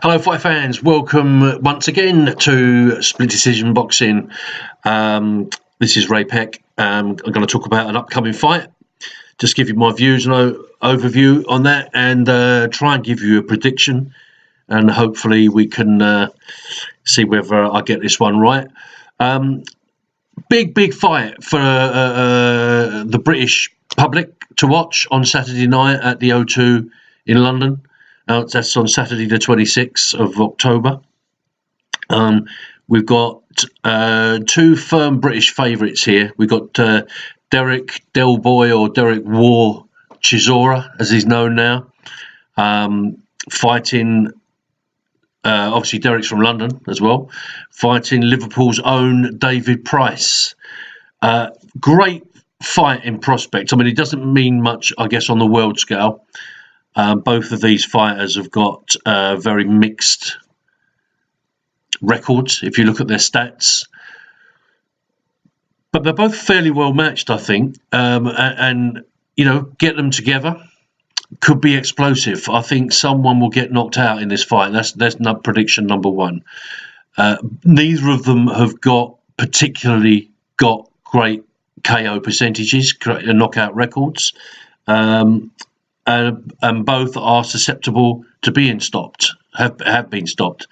Hello, fight fans. Welcome once again to Split Decision Boxing. This is Ray Peck. I'm going to talk about an upcoming fight. Just give you my views and overview on that, and try and give you a prediction. And hopefully, we can see whether I get this one right. Big fight for the British public to watch on Saturday night at the O2 in London. That's on Saturday the 26th of October. We've got two firm British favourites here. We've got Derek Del Boy, or Derek War Chisora, as he's known now, fighting. Obviously, Derek's from London as well, fighting Liverpool's own David Price. Great fight in prospect. I mean, it doesn't mean much, I guess, on the world scale. Both of these fighters have got very mixed records if you look at their stats, but they're both fairly well matched, I think. And get them together could be explosive. I think someone will get knocked out in this fight. That's not prediction number one. Neither of them have particularly got great KO percentages, knockout records. And both are susceptible to being stopped, have been stopped.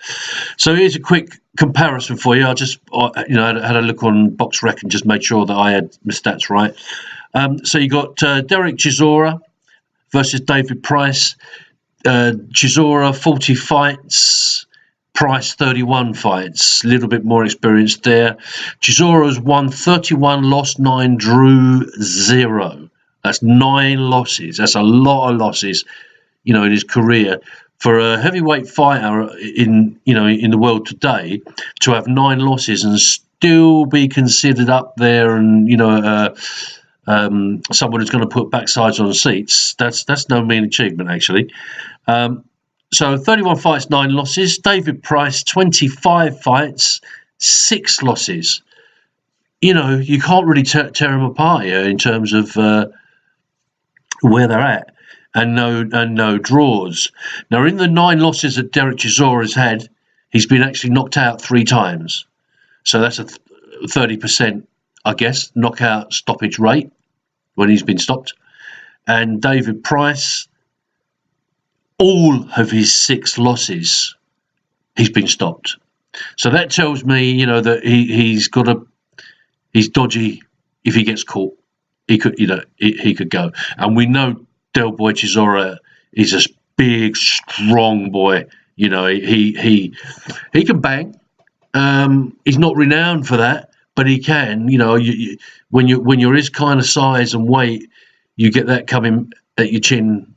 So here's a quick comparison for you. I just had a look on BoxRec and just made sure that I had my stats right. So you got Derek Chisora versus David Price. Chisora 40 fights, Price 31 fights, a little bit more experienced there. Chisora's won 31, lost 9, drew 0. That's 9 losses. That's a lot of losses, in his career. For a heavyweight fighter in the world today, to have 9 losses and still be considered up there, and someone who's going to put backsides on seats, that's no mean achievement, actually. So 31 fights, 9 losses. David Price, 25 fights, 6 losses. You can't really tear them apart here in terms of where they're at, and no draws. Now, in the 9 losses that Derek Chisora has had, he's been actually knocked out 3 times. So that's a 30%, I guess, knockout stoppage rate when he's been stopped. And David Price, all of his 6 losses, he's been stopped. So that tells me, that he's dodgy. If he gets caught, he could go. And we know Del Boy Chisora is a big, strong boy. He can bang. He's not renowned for that, but he can. When you're his kind of size and weight, you get that coming at your chin.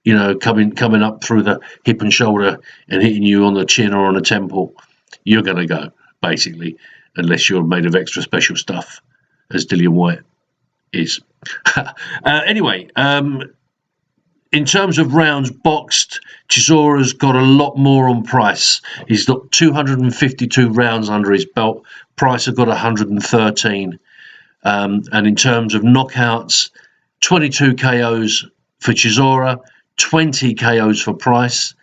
Coming up through the hip and shoulder and hitting you on the chin or on the temple. You're going to go, basically, unless you're made of extra special stuff, as Dillian White is. Anyway, in terms of rounds boxed, Chisora's got a lot more on Price. He's got 252 rounds under his belt. Price has got 113. And in terms of knockouts, 22 KOs for Chisora, 20 KOs for Price,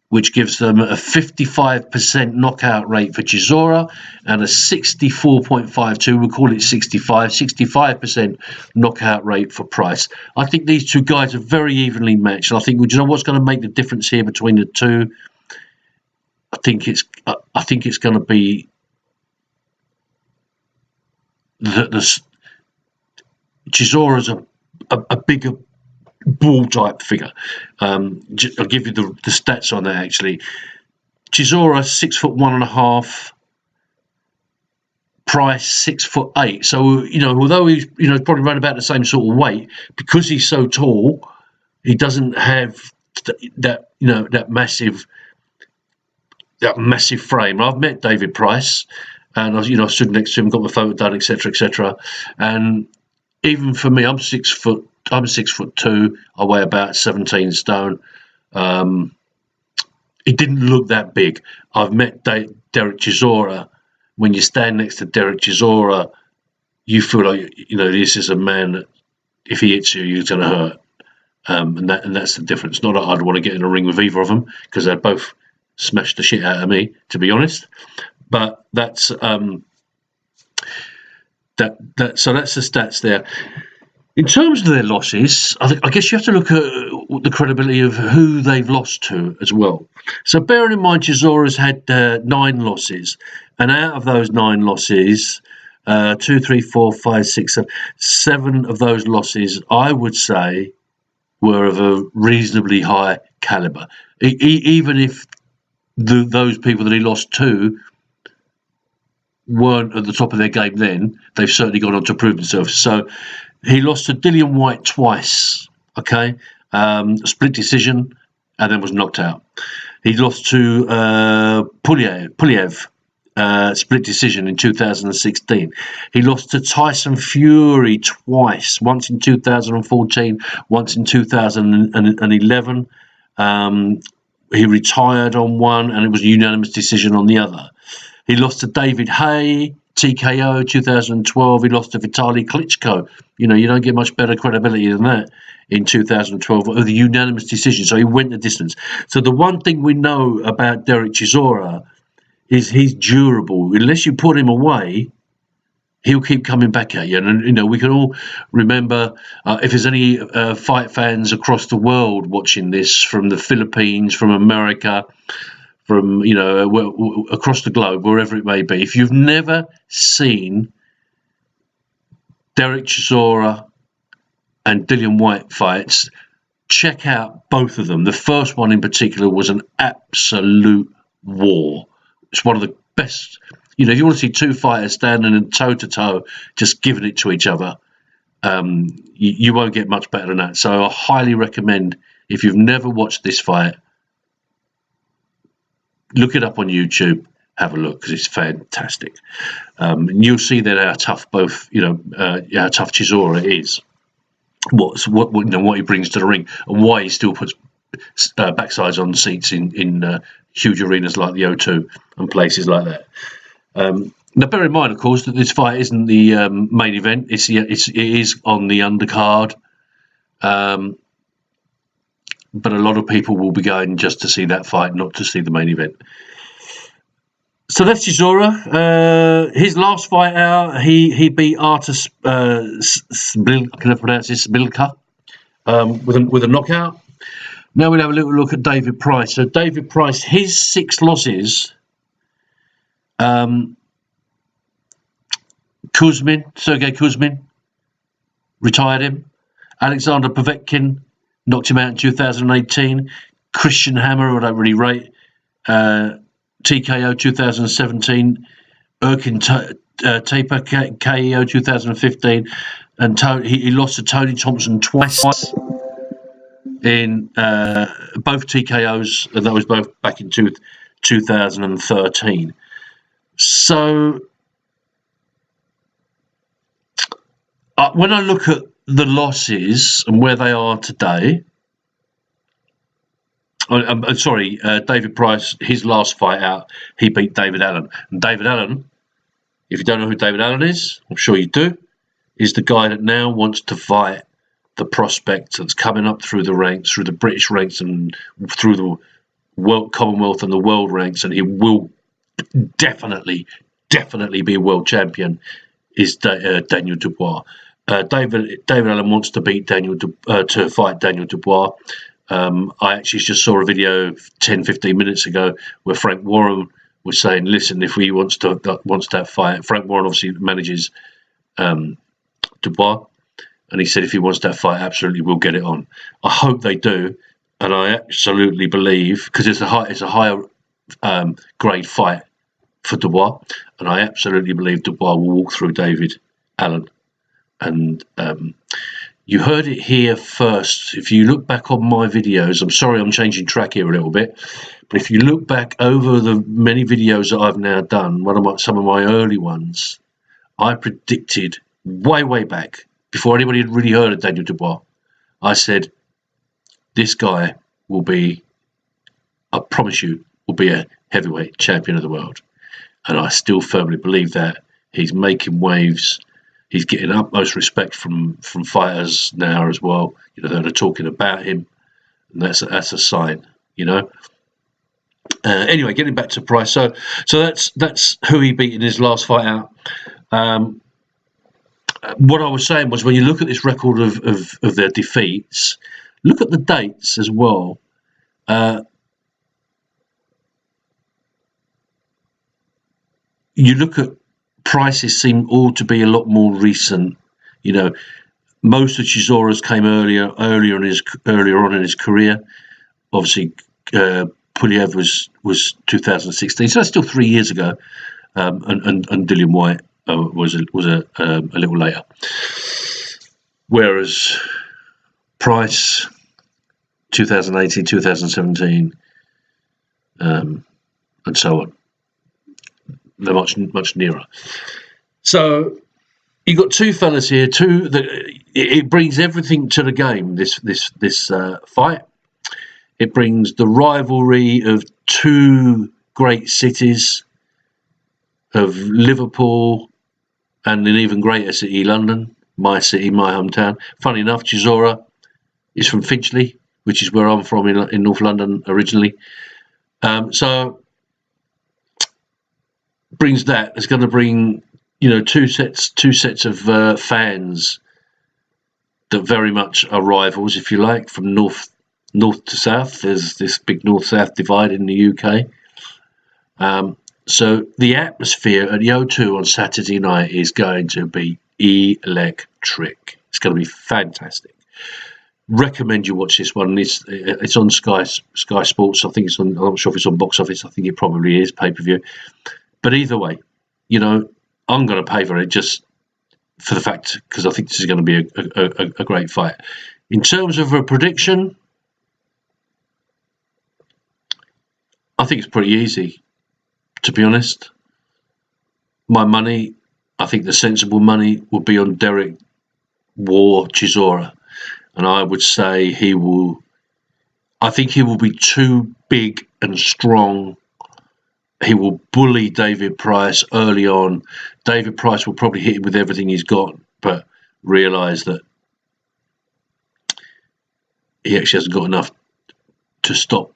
which gives them a 55% knockout rate for Chisora and a 64.52, we'll call it 65% knockout rate for Price. I think these two guys are very evenly matched. I think, what's going to make the difference here between the two? I think it's going to be the Chisora's a bigger ball type figure. I'll give you the stats on that, actually. Chisora 6'1.5", Price 6'8". So although he's probably run about the same sort of weight, because he's so tall, he doesn't have that massive frame. I've met David Price, and I stood next to him, got my photo done, etc. And even for me, I'm 6 foot. I'm 6'2". I weigh about 17 stone. He didn't look that big. I've met Derek Chisora. When you stand next to Derek Chisora, you feel like this is a man that if he hits you, you're going to hurt. and that's the difference. Not that I'd want to get in a ring with either of them because they'd both smash the shit out of me, to be honest. But that's so that's the stats there. In terms of their losses, I guess you have to look at the credibility of who they've lost to as well. So bearing in mind, Chisora's had 9 losses, and out of those 9 losses, 2, 3, 4, 5, 6, 7 of those losses, I would say, were of a reasonably high caliber. Even if those people that he lost to weren't at the top of their game then, they've certainly gone on to prove themselves. So he lost to Dillian Whyte twice, okay? Split decision, and then was knocked out. He lost to Puliev, split decision in 2016. He lost to Tyson Fury twice, once in 2014, once in 2011. He retired on one, and it was a unanimous decision on the other. He lost to David Haye, TKO 2012. He lost to Vitaly Klitschko. You don't get much better credibility than that in 2012 with a unanimous decision. So he went the distance. So the one thing we know about Derek Chisora is he's durable. Unless you put him away, he'll keep coming back at you. And we can all remember, if there's any fight fans across the world watching this, from the Philippines, from America, from across the globe, wherever it may be, if you've never seen Derek Chisora and Dillian Whyte fights, check out both of them. The first one in particular was an absolute war. It's one of the best. If you want to see two fighters standing toe to toe, just giving it to each other, you won't get much better than that. So I highly recommend, if you've never watched this fight, look it up on YouTube, have a look, because it's fantastic. And you'll see then how tough how tough Chisora is. What he brings to the ring, and why he still puts backsides on seats in huge arenas like the O2 and places like that. Now, bear in mind, of course, that this fight isn't the main event. It is on the undercard. But a lot of people will be going just to see that fight, not to see the main event. So that's Chisora. His last fight out, he beat Artur Smilka with a knockout. Now we'll have a little look at David Price. So David Price, his 6 losses. Sergey Kuzmin retired him. Alexander Povetkin knocked him out in 2018. Christian Hammer, I don't really rate. TKO 2017. Erkin Taper KO 2015. And he lost to Tony Thompson twice in both TKOs, and that was both back in 2013. So when I look at the losses and where they are today, David Price, his last fight out, he beat David Allen. And David Allen, if you don't know who David Allen is, I'm sure you do, is the guy that now wants to fight the prospect that's coming up through the ranks, through the British ranks and through the world Commonwealth and the world ranks, and he will definitely be a world champion, is Daniel Dubois. David Allen wants to beat to fight Daniel Dubois. I actually just saw a video 10-15 minutes ago where Frank Warren was saying, listen, if he wants that fight, Frank Warren obviously manages Dubois, and he said if he wants that fight, absolutely we'll get it on. I hope they do, and I absolutely believe, because it's a higher grade fight for Dubois, and I absolutely believe Dubois will walk through David Allen. And you heard it here first. If you look back on my videos, I'm sorry I'm changing track here a little bit, but if you look back over the many videos that I've now done, some of my early ones, I predicted way back, before anybody had really heard of Daniel Dubois, I said, this guy will be, I promise you, will be a heavyweight champion of the world. And I still firmly believe that. He's making waves. He's getting utmost respect from fighters now as well. You know, that are talking about him, and that's a sign. You know. Anyway, getting back to Price, so that's who he beat in his last fight out. What I was saying was, when you look at this record of their defeats, look at the dates as well. You look at Price's seem all to be a lot more recent. You know, most of Chisora's came earlier on in his career. Obviously, Puliev was 2016, so that's still 3 years ago. And Dillian White was a little later. Whereas Price, 2018, 2017, and so on, they're much nearer. So you got two fellas here. It brings everything to the game. This fight. It brings the rivalry of two great cities, of Liverpool and an even greater city, London, my city, my hometown. Funny enough, Chisora is from Finchley, which is where I'm from in North London originally. So brings that. It's going to bring, you know, two sets of fans that very much are rivals, if you like, from north to south. There's this big north-south divide in the UK. So the atmosphere at the O2 on Saturday night is going to be electric. It's going to be fantastic. Recommend you watch this one. It's on Sky Sports. I think it's on. I'm not sure if it's on Box Office. I think it probably is pay-per-view. But either way, you know, I'm going to pay for it just for the fact, because I think this is going to be a great fight. In terms of a prediction, I think it's pretty easy, to be honest. My money, I think the sensible money would be on Derek War Chisora. And I would say I think he will be too big and strong. He will bully David Price early on. David Price will probably hit him with everything he's got, but realise that he actually hasn't got enough to stop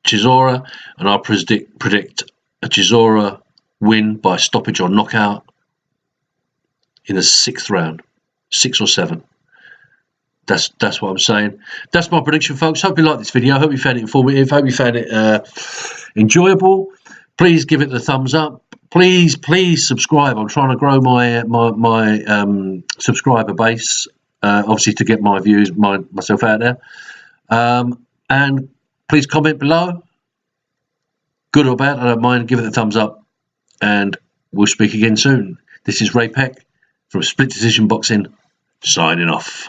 Chisora. And I predict a Chisora win by stoppage or knockout in the 6th round, 6 or 7. That's what I'm saying. That's my prediction, folks. Hope you liked this video. Hope you found it informative. Hope you found it enjoyable. Please give it the thumbs up. Please subscribe. I'm trying to grow my subscriber base, obviously, to get my views, myself out there. And please comment below, good or bad. I don't mind. Give it the thumbs up, and we'll speak again soon. This is Ray Peck from Split Decision Boxing, signing off.